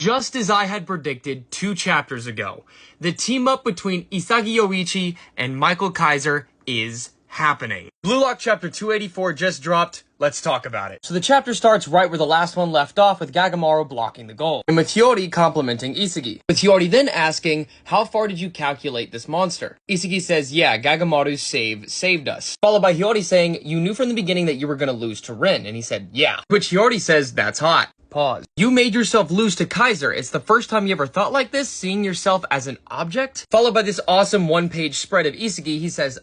Just as I had predicted 2 chapters ago, the team up between Isagi Yoichi and Michael Kaiser is happening. Bluelock chapter 284 just dropped. Let's talk about it. So the chapter starts right where the last one left off, with Gagamaru blocking the goal, and with Hiyori complimenting Isagi. With Hiyori then asking, how far did you calculate this monster? Isagi says, yeah, Gagamaru's save saved us. Followed by Hiyori saying, you knew from the beginning that you were gonna lose to Rin, and he said, yeah. Which Hiyori says, that's hot. Pause. You made yourself lose to Kaiser. It's the first time you ever thought like this, seeing yourself as an object? Followed by this awesome 1-page spread of Isagi, he says,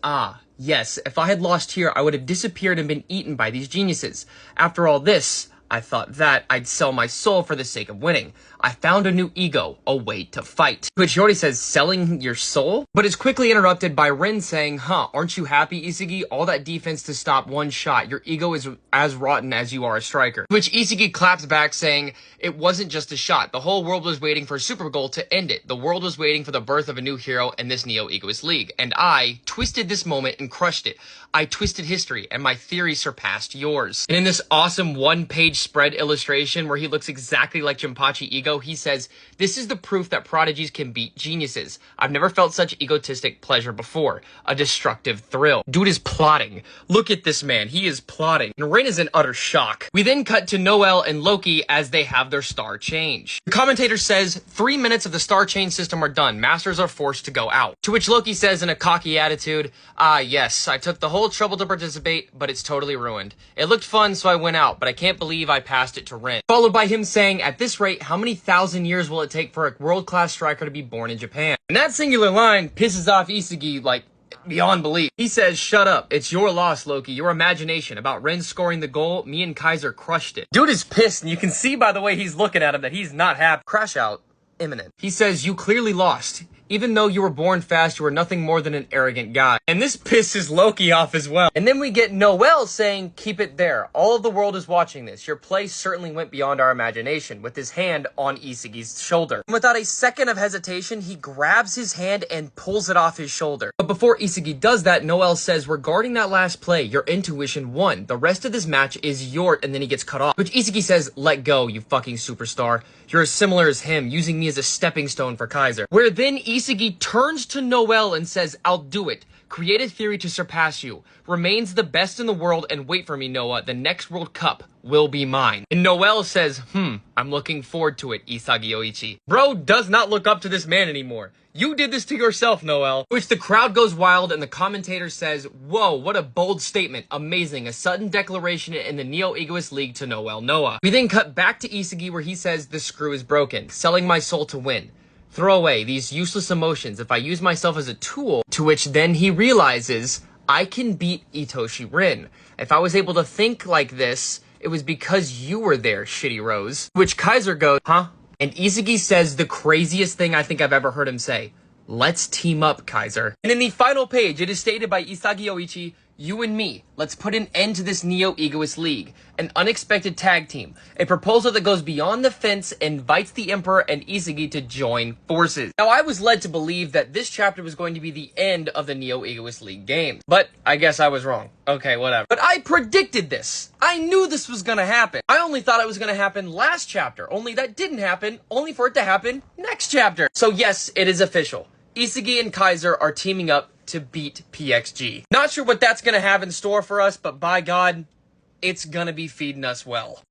yes, if I had lost here, I would have disappeared and been eaten by these geniuses. After all this, I thought that I'd sell my soul for the sake of winning. I found a new ego, a way to fight. Which Hiyori says, selling your soul? But is quickly interrupted by Rin saying, aren't you happy, Isagi? All that defense to stop one shot. Your ego is as rotten as you are a striker. Which Isagi claps back saying, it wasn't just a shot. The whole world was waiting for a super goal to end it. The world was waiting for the birth of a new hero in this Neo-Egoist League. And I twisted this moment and crushed it. I twisted history, and my theory surpassed yours. And in this awesome 1-page spread illustration where he looks exactly like Jinpachi Ego, he says, this is the proof that prodigies can beat geniuses. I've never felt such egotistic pleasure before. A destructive thrill. Dude is plotting. Look at this man. He is plotting. And Rin is in utter shock. We then cut to Noel and Loki as they have their star change. The commentator says, 3 minutes of the star change system are done. Masters are forced to go out. To which Loki says in a cocky attitude, yes, I took the whole trouble to participate, but it's totally ruined. It looked fun, so I went out, but I can't believe I passed it to Rin. Followed by him saying, at this rate, how many thousand years will it take for a world-class striker to be born in Japan? And that singular line pisses off Isagi, like, beyond belief. He says, shut up. It's your loss, Loki. Your imagination. About Ren scoring the goal, me and Kaiser crushed it. Dude is pissed, and you can see by the way he's looking at him that he's not happy. Crash out. Imminent. He says, you clearly lost. Even though you were born fast, you were nothing more than an arrogant guy. And this pisses Loki off as well. And then we get Noel saying, keep it there. All of the world is watching this. Your play certainly went beyond our imagination, with his hand on Isagi's shoulder. And without a second of hesitation, he grabs his hand and pulls it off his shoulder. But before Isagi does that, Noel says, regarding that last play, your intuition won. The rest of this match is yours, and then he gets cut off. Which Isagi says, let go, you fucking superstar. You're as similar as him, using me as a stepping stone for Kaiser. Where then Isagi turns to Noel and says, I'll do it. Create a theory to surpass you. Remains the best in the world, and wait for me, Noah. The next World Cup will be mine. And Noel says, I'm looking forward to it, Isagi Yoichi. Bro does not look up to this man anymore. You did this to yourself, Noel. Which the crowd goes wild, and the commentator says, whoa, what a bold statement. Amazing. A sudden declaration in the Neo-Egoist League to Noel Noah. We then cut back to Isagi where he says, the screw is broken. Selling my soul to win. Throw away these useless emotions if I use myself as a tool, to which then he realizes, I can beat Itoshi Rin. If I was able to think like this, it was because you were there, shitty Rose. Which Kaiser goes, huh? And Isagi says the craziest thing I think I've ever heard him say. Let's team up, Kaiser. And in the final page, it is stated by Isagi Yoichi, you and me, let's put an end to this Neo-Egoist League. An unexpected tag team. A proposal that goes beyond the fence and invites the Emperor and Isagi to join forces. Now, I was led to believe that this chapter was going to be the end of the Neo-Egoist League games. But I guess I was wrong. Okay, whatever. But I predicted this. I knew this was gonna happen. I only thought it was gonna happen last chapter. Only that didn't happen, only for it to happen next chapter. So yes, it is official. Isagi and Kaiser are teaming up to beat PXG. Not sure what that's gonna have in store for us, but by God, it's gonna be feeding us well.